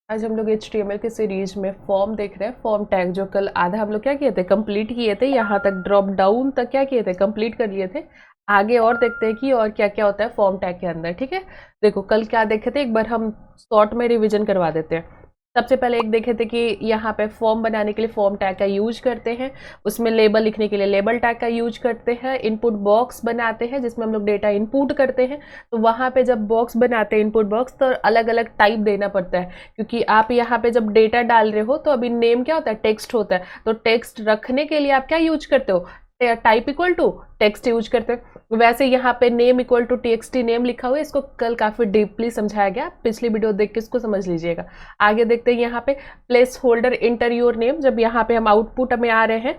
आज हम लोग HTML के सीरीज में फॉर्म देख रहे हैं। फॉर्म टैग जो कल आधा हम लोग क्या किए थे, कंप्लीट किए थे, यहाँ तक ड्रॉप डाउन तक क्या किए थे, कंप्लीट कर लिए थे। आगे और देखते हैं कि और क्या क्या होता है फॉर्म टैग के अंदर। ठीक है, देखो कल क्या देखे थे, एक बार हम शॉर्ट में रिवीजन करवा देते हैं। सबसे पहले एक देखे थे कि यहाँ पे फॉर्म बनाने के लिए फॉर्म टैग का यूज करते हैं, उसमें लेबल लिखने के लिए लेबल टैग का यूज करते हैं, इनपुट बॉक्स बनाते हैं जिसमें हम लोग डेटा इनपुट करते हैं। तो वहाँ पे जब बॉक्स बनाते हैं इनपुट बॉक्स, तो अलग अलग टाइप देना पड़ता है, क्योंकि आप यहाँ पे जब डेटा डाल रहे हो तो अभी नेम क्या होता है, टेक्स्ट होता है। तो टेक्स्ट रखने के लिए आप क्या यूज करते हो, type equal to text use करते हैं। वैसे यहाँ पे name equal to TXT name लिखा हुआ है, इसको कल काफी डीपली समझाया गया, पिछली वीडियो देख के इसको समझ लीजिएगा। आगे देखते हैं यहाँ पे place holder inter your name. जब यहाँ पे हम आउटपुट में आ रहे हैं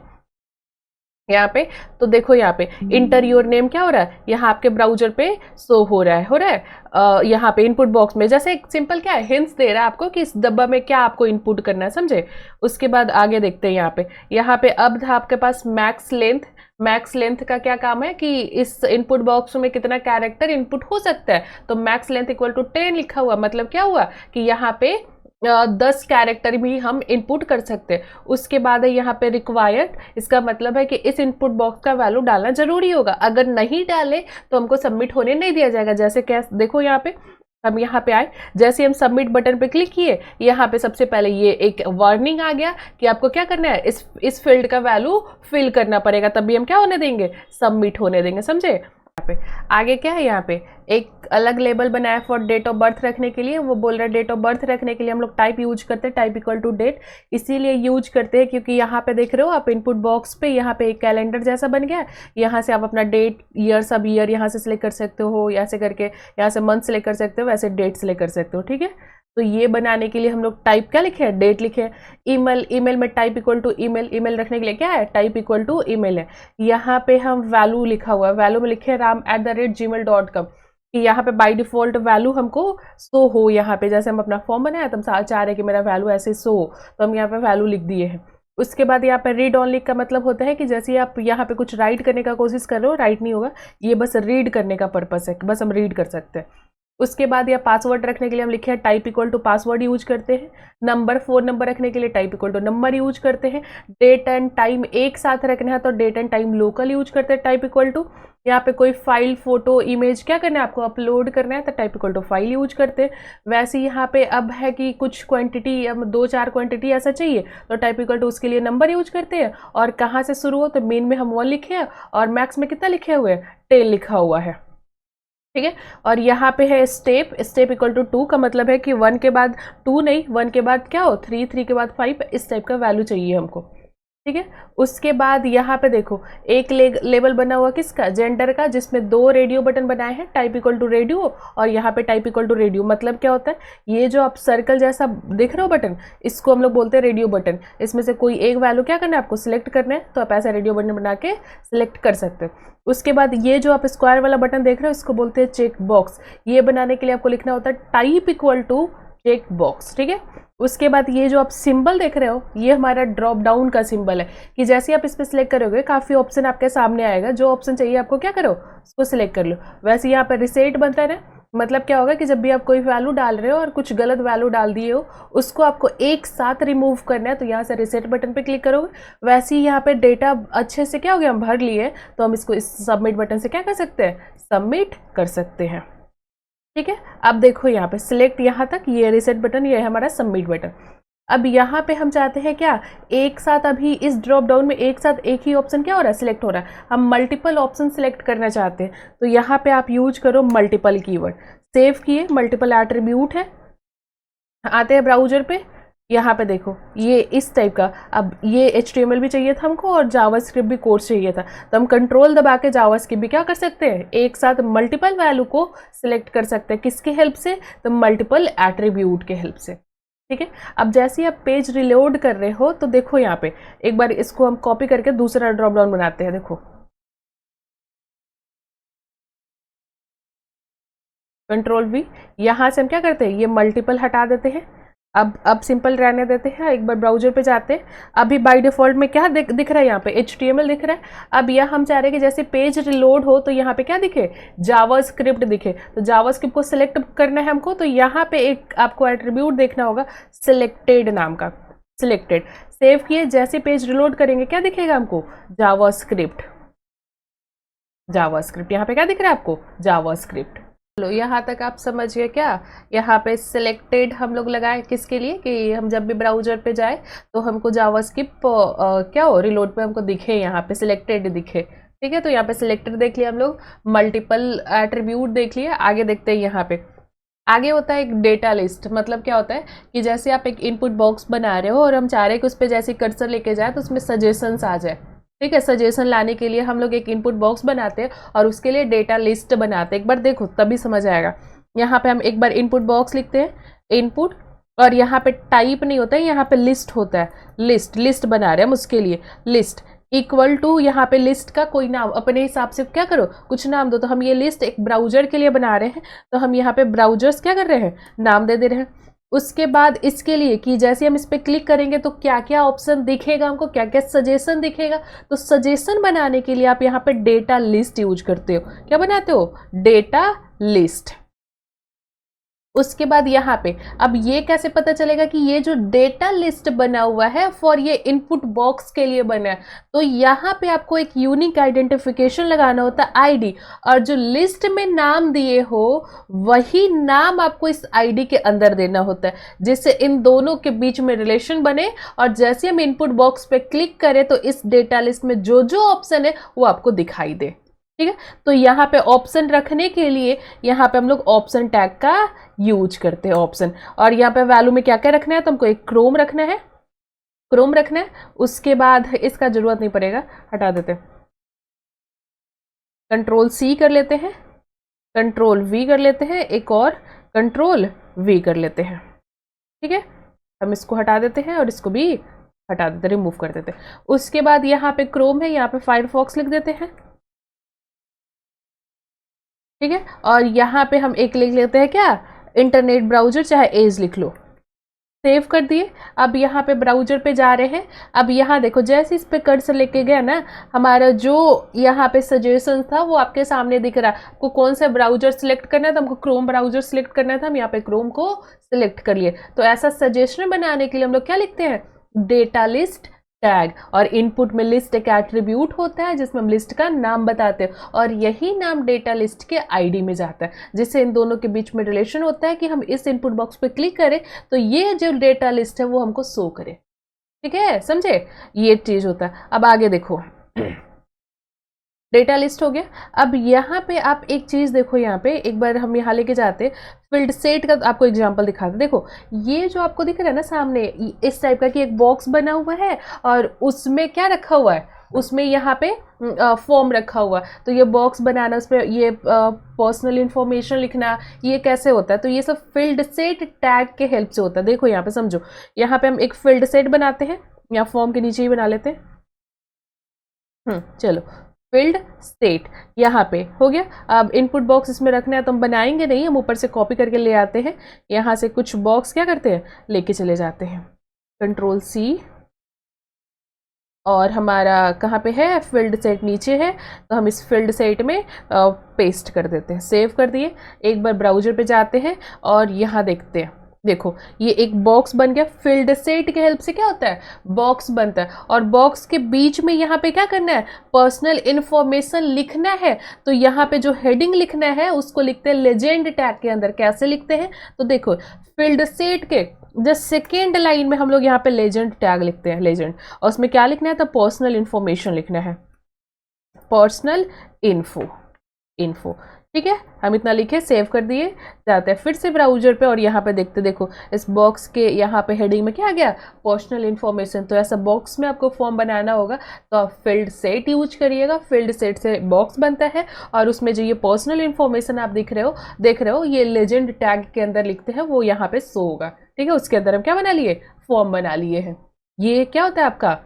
यहाँ पे, तो देखो यहाँ पे इंटर योर नेम क्या हो रहा है, यहाँ आपके ब्राउजर पे शो हो रहा है यहाँ पे इनपुट बॉक्स में। जैसे एक सिंपल क्या है, हिंट्स दे रहा है आपको कि इस डब्बा में क्या आपको इनपुट करना है, समझे। उसके बाद आगे देखते हैं यहाँ पे अब था आपके पास मैक्स लेंथ। मैक्स लेंथ का क्या काम है कि इस इनपुट बॉक्स में कितना कैरेक्टर इनपुट हो सकता है। तो मैक्स लेंथ इक्वल टू 10 लिखा हुआ, मतलब क्या हुआ कि यहाँ पे 10 कैरेक्टर भी हम इनपुट कर सकते हैं। उसके बाद है यहाँ पे रिक्वायर्ड, इसका मतलब है कि इस इनपुट बॉक्स का वैल्यू डालना जरूरी होगा, अगर नहीं डाले तो हमको सबमिट होने नहीं दिया जाएगा। जैसे क्या देखो यहाँ पे हम यहाँ पे आए, जैसे हम सबमिट बटन पे क्लिक किए, यहाँ पे सबसे पहले ये एक वार्निंग आ गया कि आपको क्या करना है, इस फील्ड का वैल्यू फिल करना पड़ेगा, तभी हम क्या होने देंगे, सबमिट होने देंगे, समझे। पे आगे क्या है, यहाँ पे एक अलग लेबल बनाया फॉर डेट ऑफ बर्थ रखने के लिए। वो बोल रहा है डेट ऑफ बर्थ रखने के लिए हम लोग टाइप यूज करते हैं, टाइप इक्वल टू डेट। इसीलिए यूज करते हैं क्योंकि यहाँ पे देख रहे हो आप इनपुट बॉक्स पे, यहाँ पे एक कैलेंडर जैसा बन गया। यहाँ से आप अपना डेट, ईयर, सब ईयर यहाँ से सिलेक्ट कर सकते हो, ऐसे करके यहाँ से मंथ सिलेक्ट कर सकते हो, वैसे डेट सिलेक्ट कर सकते हो। ठीक है, तो ये बनाने के लिए हम लोग टाइप क्या लिखे हैं, डेट लिखे हैं। ईमेल, ईमेल में type equal to email, email रखने के लिए क्या है, टाइप इक्वल टू ईमेल है। यहाँ पे हम वैल्यू लिखा हुआ है, वैल्यू में लिखे ram@gmail.com कि यहाँ पे बाय डिफॉल्ट वैल्यू हमको शो हो। यहाँ पे जैसे हम अपना फॉर्म बनाया तो हम चाह रहे हैं कि मेरा वैल्यू ऐसे शो हो, तो हम यहाँ पे वैल्यू लिख दिए हैं। उसके बाद यहाँ पे रीड ऑनली का मतलब होता है कि जैसे आप यहाँ पे कुछ राइट करने का कोशिश कर रहे हो, राइट नहीं होगा, ये बस रीड करने का पर्पस है, बस हम रीड कर सकते हैं। उसके बाद या पासवर्ड रखने के लिए हम लिखे हैं type equal to password use करते हैं। नंबर, फोन नंबर रखने के लिए type equal to number use करते हैं। डेट एंड टाइम एक साथ रखना है तो date and time local use करते हैं, टाइप इक्वल टू। यहाँ पे कोई फाइल, फोटो, इमेज क्या करना है आपको, अपलोड करना है तो type equal to file use करते हैं। वैसे यहाँ पे अब है कि कुछ क्वांटिटी, अब 2-4 क्वांटिटी ऐसा चाहिए तो टाइप इक्वल टू उसके लिए नंबर यूज करते हैं। और कहाँ से शुरू हो, तो मेन में हम 1 लिखे हैं और मैक्स में कितना लिखे हुए हैं, 10 लिखा हुआ है। ठीक है, और यहाँ पे है स्टेप, स्टेप इक्वल टू 2 का मतलब है कि 1 के बाद 2 नहीं, 1 के बाद क्या हो 3, 3 के बाद 5, इस टाइप का वैल्यू चाहिए हमको। ठीक है, उसके बाद यहाँ पे देखो एक लेबल बना हुआ किसका, जेंडर का, जिसमें 2 रेडियो बटन बनाए हैं, टाइप इक्वल टू रेडियो और यहाँ पे टाइप इक्वल टू रेडियो। मतलब क्या होता है, ये जो आप सर्कल जैसा देख रहे हो बटन, इसको हम लोग बोलते हैं रेडियो बटन। इसमें से कोई एक वैल्यू क्या करना है आपको, सिलेक्ट करना है, तो आप ऐसा रेडियो बटन बना के सिलेक्ट कर सकते हो। उसके बाद ये जो आप स्क्वायर वाला बटन देख रहे हो, इसको बोलते हैं चेक बॉक्स। ये बनाने के लिए आपको लिखना होता है type equal to check box. ठीक है, उसके बाद ये जो आप सिंबल देख रहे हो, ये हमारा ड्रॉप डाउन का सिंबल है कि जैसे आप इस पर सिलेक्ट करोगे काफी ऑप्शन आपके सामने आएगा, जो ऑप्शन चाहिए आपको क्या करो, उसको सिलेक्ट कर लो। वैसे यहाँ पे रिसेट बनता है ना, मतलब क्या होगा कि जब भी आप कोई वैल्यू डाल रहे हो और कुछ गलत वैल्यू डाल दिए हो, उसको आपको एक साथ रिमूव करना है, तो यहाँ से रिसेट बटन पे क्लिक करोगे। वैसे ही यहाँ पे डेटा अच्छे से क्या हो गया, हम भर लिए, तो हम इसको इस सबमिट बटन से क्या कर सकते हैं, सबमिट कर सकते हैं। ठीक है, अब देखो यहाँ पे सिलेक्ट, यहाँ तक ये रिसेट बटन, ये है हमारा सबमिट बटन। अब यहाँ पे हम चाहते हैं क्या, एक साथ अभी इस ड्रॉप डाउन में एक साथ एक ही ऑप्शन क्या हो रहा है, सिलेक्ट हो रहा है। हम मल्टीपल ऑप्शन सिलेक्ट करना चाहते हैं, तो यहाँ पे आप यूज करो मल्टीपल कीवर्ड। सेव किए, मल्टीपल एट्रीब्यूट है, आते हैं ब्राउजर पे। यहाँ पे देखो ये इस टाइप का, अब ये HTML भी चाहिए था हमको और जावास्क्रिप्ट भी कोर्स चाहिए था, तो हम कंट्रोल दबा के जावास्क्रिप्ट भी क्या कर सकते हैं, एक साथ मल्टीपल वैल्यू को सिलेक्ट कर सकते हैं। किसकी हेल्प से, तो मल्टीपल एट्रीब्यूट के हेल्प से। ठीक है, अब जैसे ही आप पेज रिलोड कर रहे हो तो देखो यहाँ पे एक बार इसको हम कॉपी करके दूसरा ड्रॉप डाउन बनाते हैं। देखो कंट्रोल V, यहाँ से हम क्या करते हैं, ये मल्टीपल हटा देते हैं, अब सिंपल रहने देते हैं, एक बार ब्राउजर पे जाते हैं। अभी बाय डिफॉल्ट में क्या दिख रहा है, यहाँ पे HTML दिख रहा है। अब यहाँ हम चाह रहे हैं कि जैसे पेज रिलोड हो तो यहाँ पे क्या दिखे, जावास्क्रिप्ट दिखे। तो जावास्क्रिप्ट को सिलेक्ट करना है हमको, तो यहाँ पे एक आपको एट्रीब्यूट देखना होगा सिलेक्टेड नाम का, सिलेक्टेड। सेव किए, जैसे पेज रिलोड करेंगे क्या दिखेगा हमको, जावास्क्रिप्ट। जावास्क्रिप्ट यहाँ पे क्या दिख रहा है आपको, जावास्क्रिप्ट। चलो यहाँ तक आप समझ गए क्या। यहाँ पे सिलेक्टेड हम लोग लगाए किसके लिए, कि हम जब भी ब्राउजर पे जाए तो हमको जावास्क्रिप्ट क्या हो, रिलोड पे हमको दिखे, यहाँ पे सिलेक्टेड दिखे। ठीक है, तो यहाँ पे सिलेक्टेड देख लिया हम लोग, मल्टीपल एट्रीब्यूट देख लिया। आगे देखते हैं यहाँ पे आगे होता है एक डेटा लिस्ट। मतलब क्या होता है कि जैसे आप एक इनपुट बॉक्स बना रहे हो और हम चाह रहे हैं कि उस पर जैसे कर्सर लेके जाए तो उसमें सजेशंस आ जाए। ठीक है, सजेशन लाने के लिए हम लोग एक इनपुट बॉक्स बनाते हैं और उसके लिए डेटा लिस्ट बनाते हैं। एक बार देखो तभी समझ आएगा। यहाँ पे हम एक बार इनपुट बॉक्स लिखते हैं, इनपुट, और यहाँ पे टाइप नहीं होता है, यहाँ पे लिस्ट होता है, लिस्ट बना रहे हैं हम उसके लिए। लिस्ट इक्वल टू यहाँ पे लिस्ट का कोई नाम अपने हिसाब से क्या करो, कुछ नाम दो। तो हम ये लिस्ट एक ब्राउजर के लिए बना रहे हैं, तो हम यहाँ पे ब्राउजर्स क्या कर रहे हैं, नाम दे रहे हैं। उसके बाद इसके लिए कि जैसे हम इस पर क्लिक करेंगे तो क्या क्या ऑप्शन दिखेगा हमको, क्या क्या सजेशन दिखेगा। तो सजेशन बनाने के लिए आप यहाँ पे डेटा लिस्ट यूज करते हो। क्या बनाते हो, डेटा लिस्ट। उसके बाद यहाँ पे अब ये कैसे पता चलेगा कि ये जो डेटा लिस्ट बना हुआ है फॉर ये इनपुट बॉक्स के लिए बना है। तो यहाँ पे आपको एक यूनिक आइडेंटिफिकेशन लगाना होता है, आईडी, और जो लिस्ट में नाम दिए हो वही नाम आपको इस आईडी के अंदर देना होता है, जिससे इन दोनों के बीच में रिलेशन बने। और जैसे हम इनपुट बॉक्स पे क्लिक करें तो इस डेटा लिस्ट में जो जो ऑप्शन है वो आपको दिखाई दे। ठीक है, तो यहाँ पे ऑप्शन रखने के लिए यहाँ पे हम लोग ऑप्शन टैग का यूज करते हैं, ऑप्शन। और यहाँ पे वैल्यू में क्या क्या रखना है, तो हमको एक क्रोम रखना है, क्रोम रखना है। उसके बाद इसका जरूरत नहीं पड़ेगा, हटा देते हैं। Ctrl+C कर लेते हैं, Ctrl+V कर लेते हैं, एक और Ctrl+V कर लेते हैं। ठीक है, हम इसको हटा देते हैं और इसको भी हटा देते, रिमूव कर देते हैं। उसके बाद यहाँ पे क्रोम है, यहाँ पे फायरफॉक्स लिख देते हैं। ठीक है, और यहाँ पे हम एक लिख लेते हैं क्या, इंटरनेट ब्राउजर, चाहे एज लिख लो। सेव कर दिए। अब यहाँ पे ब्राउजर पे जा रहे हैं। अब यहाँ देखो जैसे इस पे कर्सर लेके गया ना, हमारा जो यहाँ पे सजेशन था वो आपके सामने दिख रहा है। आपको कौन सा ब्राउजर सिलेक्ट करना है, तो हमको क्रोम ब्राउजर सिलेक्ट करना था, हम यहाँ पे क्रोम को सिलेक्ट कर लिए। तो ऐसा सजेशन बनाने के लिए हम लोग क्या लिखते हैं, डेटा लिस्ट टैग। और इनपुट में लिस्ट एक एट्रीब्यूट होता है जिसमें हम लिस्ट का नाम बताते हैं, और यही नाम डेटा लिस्ट के आईडी में जाता है, जिससे इन दोनों के बीच में रिलेशन होता है कि हम इस इनपुट बॉक्स पे क्लिक करें तो ये जो डेटा लिस्ट है वो हमको शो करे। ठीक है, समझे, ये चीज होता है। अब आगे देखो, डेटा लिस्ट हो गया। अब यहाँ पे आप एक चीज देखो, यहाँ पे एक बार हम यहाँ लेके जाते, फील्ड सेट का आपको एग्जांपल दिखाते। देखो ये जो आपको दिख रहा है ना सामने, इस टाइप का कि एक बॉक्स बना हुआ है और उसमें क्या रखा हुआ है, उसमें यहाँ पे फॉर्म रखा हुआ। तो ये बॉक्स बनाना, उस पर ये पर्सनल इंफॉर्मेशन लिखना, ये कैसे होता है, तो ये सब फील्ड सेट टैग के हेल्प से होता है। देखो यहाँ पे समझो, यहाँ पे हम एक फील्ड सेट बनाते हैं, या फॉर्म के नीचे ही बना लेते हैं। चलो, फील्ड सेट यहाँ पे हो गया। अब इनपुट बॉक्स इसमें रखना है तो हम बनाएंगे नहीं, हम ऊपर से कॉपी करके ले आते हैं। यहाँ से कुछ बॉक्स क्या करते हैं, लेके चले जाते हैं। Ctrl+C, और हमारा कहाँ पे है, फील्ड सेट नीचे है, तो हम इस फील्ड सेट में पेस्ट कर देते हैं। सेव कर दिए। एक बार ब्राउजर पे जाते हैं और यहाँ देखते हैं। देखो ये एक बॉक्स बन गया। फील्ड सेट के हेल्प से क्या होता है, बॉक्स बनता है, और बॉक्स के बीच में यहाँ पे क्या करना है, पर्सनल इंफॉर्मेशन लिखना है। तो यहाँ पे जो हेडिंग लिखना है उसको लिखते हैं लेजेंड टैग के अंदर। कैसे लिखते हैं, तो देखो फील्ड सेट के जस्ट सेकेंड लाइन में हम लोग यहाँ पे लेजेंड टैग लिखते हैं, लेजेंड, और उसमें क्या लिखना है, तो पर्सनल इंफॉर्मेशन लिखना है, पर्सनल इन्फो। ठीक है, हम इतना लिखे, सेव कर दिए। जाते हैं फिर से ब्राउजर पे और यहाँ पे देखते, देखो इस बॉक्स के यहाँ पे हेडिंग में क्या आ गया, पर्सनल इन्फॉर्मेशन। तो ऐसा बॉक्स में आपको फॉर्म बनाना होगा तो आप फील्ड सेट यूज करिएगा। फील्ड सेट से बॉक्स बनता है और उसमें जो ये पर्सनल इन्फॉर्मेशन आप देख रहे हो ये लेजेंड टैग के अंदर लिखते हैं, वो यहाँ पे शो होगा। ठीक है, उसके अंदर हम क्या बना लिए, फॉर्म बना लिए हैं। ये क्या होता है आपका,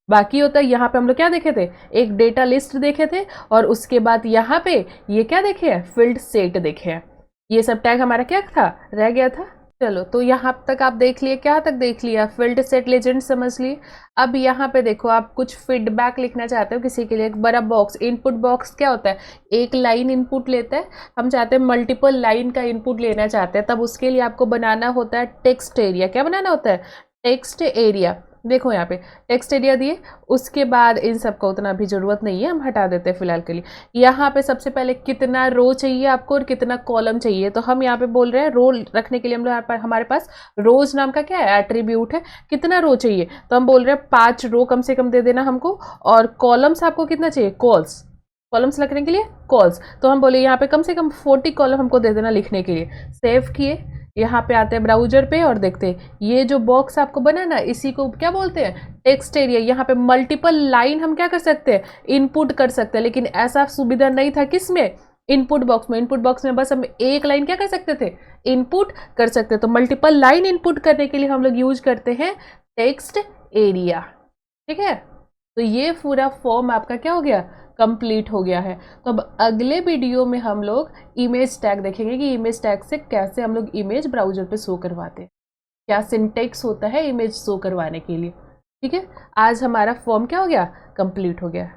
बाकी होता है यहाँ पे हम लोग क्या देखे थे, एक डेटा लिस्ट देखे थे, और उसके बाद यहाँ पे ये क्या देखे हैं, फील्ड सेट देखे हैं। ये सब टैग हमारा क्या था, रह गया था। चलो, तो यहाँ तक आप देख लिए, क्या तक देख लिया, फील्ड सेट लेजेंड समझ लिए। अब यहाँ पे देखो, आप कुछ फीडबैक लिखना चाहते हो किसी के लिए, एक बड़ा बॉक्स, इनपुट बॉक्स क्या होता है, एक लाइन इनपुट लेता है, हम चाहते हैं मल्टीपल लाइन का इनपुट लेना चाहते हैं, तब उसके लिए आपको बनाना होता है टेक्स्ट एरिया। क्या बनाना होता है, टेक्स्ट एरिया। देखो यहाँ पे टेक्स्ट एरिया दिए, उसके बाद इन सब का उतना भी जरूरत नहीं है, हम हटा देते हैं फिलहाल के लिए। यहाँ पे सबसे पहले कितना रो चाहिए आपको और कितना कॉलम चाहिए, तो हम यहाँ पे बोल रहे हैं रो रखने के लिए हम लोग हमारे पास रोज नाम का क्या है, एट्रीब्यूट है। कितना रो चाहिए, तो हम बोल रहे हैं 5 रो कम से कम दे देना हमको। और कॉलम्स आपको कितना चाहिए, कॉल्स, कॉलम्स लिखने के लिए कॉल्स, तो हम बोले यहाँ पे कम से कम 40 कॉलम हमको दे देना लिखने के लिए। सेव किए, यहाँ पे आते हैं ब्राउजर पे और देखते हैं ये जो बॉक्स आपको बना ना, इसी को क्या बोलते हैं, टेक्स्ट एरिया। यहाँ पे मल्टीपल लाइन हम क्या कर सकते हैं, इनपुट कर सकते हैं, लेकिन ऐसा सुविधा नहीं था किसमें, इनपुट बॉक्स में। इनपुट बॉक्स में बस हम एक लाइन क्या कर सकते थे, इनपुट कर सकते, तो मल्टीपल लाइन इनपुट करने के लिए हम लोग यूज करते हैं टेक्स्ट एरिया। ठीक है, तो ये पूरा फॉर्म आपका क्या हो गया, कंप्लीट हो गया है। तो अब अगले वीडियो में हम लोग इमेज टैग देखेंगे कि इमेज टैग से कैसे हम लोग इमेज ब्राउजर पे शो करवाते हैं, क्या सिंटेक्स होता है इमेज शो करवाने के लिए। ठीक है, आज हमारा फॉर्म क्या हो गया, कंप्लीट हो गया।